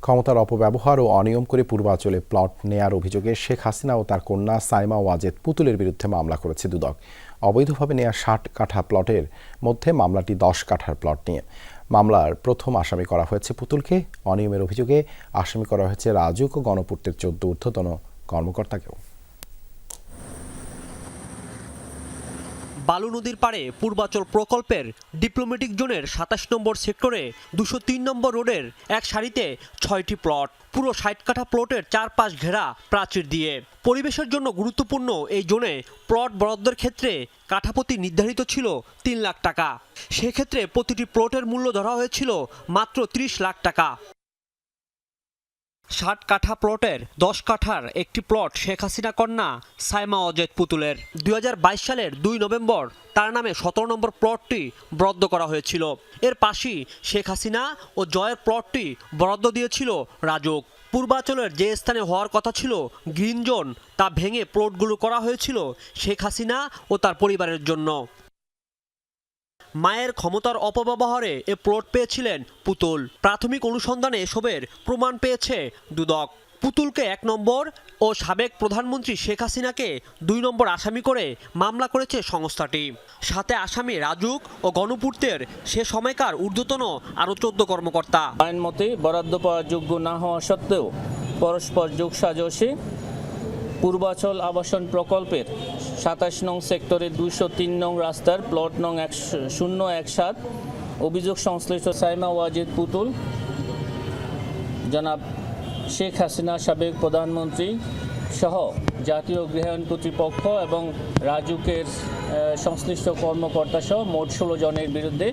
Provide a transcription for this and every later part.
ক্ষমতার অপব্যবহার ও অনিয়ম করে পূর্বাঞ্চলে প্লট নেয়ার অভিযোগে শেখ হাসিনা ও তার কন্যা সাইমা ওয়াজেদ পুতুলের বিরুদ্ধে মামলা করেছে দুদক। অবৈধভাবে নেয়া ৬০ কাঠা প্লটের মধ্যে মামলাটি ১০ কাঠার প্লট নিয়ে। মামলার প্রথম আসামি করা হয়েছে পুতুলকে। অনিয়মের অভিযোগে আসামি করা হয়েছে রাজুক ও গণপূর্তের ১৪ ঊর্ধ্বতন কর্মকর্তাকেও। বালু নদীর পাড়ে পূর্বাচল প্রকল্পের ডিপ্লোম্যাটিক জোনের ২৭ নম্বর সেক্টরে ২০৩ নম্বর রোডের এক সারিতে ৬টি প্লট, পুরো ৬০ কাঠা প্লটের চারপাশ ঘেরা প্রাচীর দিয়ে। পরিবেশের জন্য গুরুত্বপূর্ণ এই জোনে প্লট বরাদ্দের ক্ষেত্রে কাঠাপ্রতি নির্ধারিত ছিল ৩ লাখ টাকা। সেক্ষেত্রে প্রতিটি প্লটের মূল্য ধরা হয়েছিল মাত্র ৩০ লাখ টাকা। ৬০ কাঠা প্লটের ১০ কাঠার একটি প্লট শেখ হাসিনা কন্যা সাইমা ওয়াজেদ পুতুলের। ২০২২ সালের ২ নভেম্বর তার নামে ১৭ নম্বর প্লটটি বরাদ্দ করা হয়েছিল। এর পাশেই শেখ হাসিনা ও জয়ের প্লটটি বরাদ্দ দিয়েছিল রাজুক। পূর্বাঞ্চলের যে স্থানে হওয়ার কথা ছিল গ্রিন জোন, তা ভেঙে প্লটগুলো করা হয়েছিল শেখ হাসিনা ও তার পরিবারের জন্য। মায়ের ক্ষমতার অপব্যবহারে এ প্লট পেয়েছিলেন পুতুল। প্রাথমিক অনুসন্ধানে এসবের প্রমাণ পেয়েছে দুদক। পুতুলকে ১ নম্বর ও সাবেক প্রধানমন্ত্রী শেখ হাসিনাকে ২ নম্বর আসামি করে মামলা করেছে সংস্থাটি। সাথে আসামি রাজুক ও গণপূর্তের সে সময়কার ঊর্ধ্বতন আরও ১৪ কর্মকর্তা। আইন মতে বরাদ্দ পাওয়ার যোগ্য না হওয়া সত্ত্বেও পরস্পর যোগসাজশে পূর্বাচল আবাসন প্রকল্পের ২৭ নং সেক্টরে ২০৩ নং রাস্তার প্লট নং ০১৭ অভিযোগ সংশ্লিষ্ট সাইমা ওয়াজেদ পুতুল, জনাব শেখ হাসিনা সাবেক প্রধানমন্ত্রী সহ জাতীয় গৃহায়ণ কর্তৃপক্ষ এবং রাজুকের সংশ্লিষ্ট কর্মকর্তা সহ মোট ১৬ জনের বিরুদ্ধে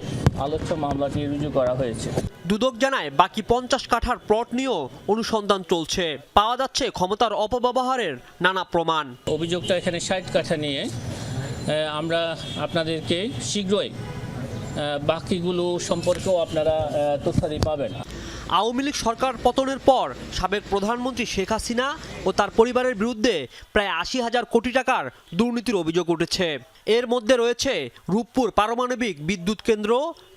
আলোচ্য মামলাটি রুজু করা হয়েছে। দুদক জানায় বাকি ৫০ কাঠার প্লট নিয়েও অনুসন্ধান চলছে। পাওয়া যাচ্ছে ক্ষমতার অপব্যবহারের নানা প্রমাণ। অভিযোগটা এখানে ৬০ কাঠা নিয়ে আমরা আপনাদেরকে শীঘ্রই বাকিগুলো সম্পর্কেও আপনারা তথ্যাদি পাবেন। আওয়ামী লীগ সরকার পতনের পর সাবেক প্রধানমন্ত্রী শেখ হাসিনা ও তার পরিবারের বিরুদ্ধে প্রায় ৮০,০০০ কোটি টাকার দুর্নীতির অভিযোগ উঠেছে। এর মধ্যে রয়েছে রূপপুর পারমাণবিক বিদ্যুৎ কেন্দ্র,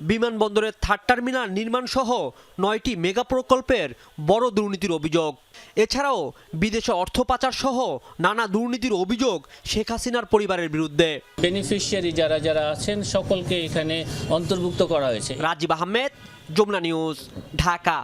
বিমানবন্দরের ৩র্ড টার্মিনাল নির্মাণ সহ ৯টি মেগা প্রকল্পের বড় দুর্নীতির অভিযোগ। এছাড়াও বিদেশে অর্থ পাচার সহ নানা দুর্নীতির অভিযোগ শেখ হাসিনার পরিবারের বিরুদ্ধে। বেনিফিশিয়ারি যারা যারা আছেন সকলকে এখানে অন্তর্ভুক্ত করা হয়েছে। রাজীব আহমেদ, যমুনা নিউজ, ঢাকা।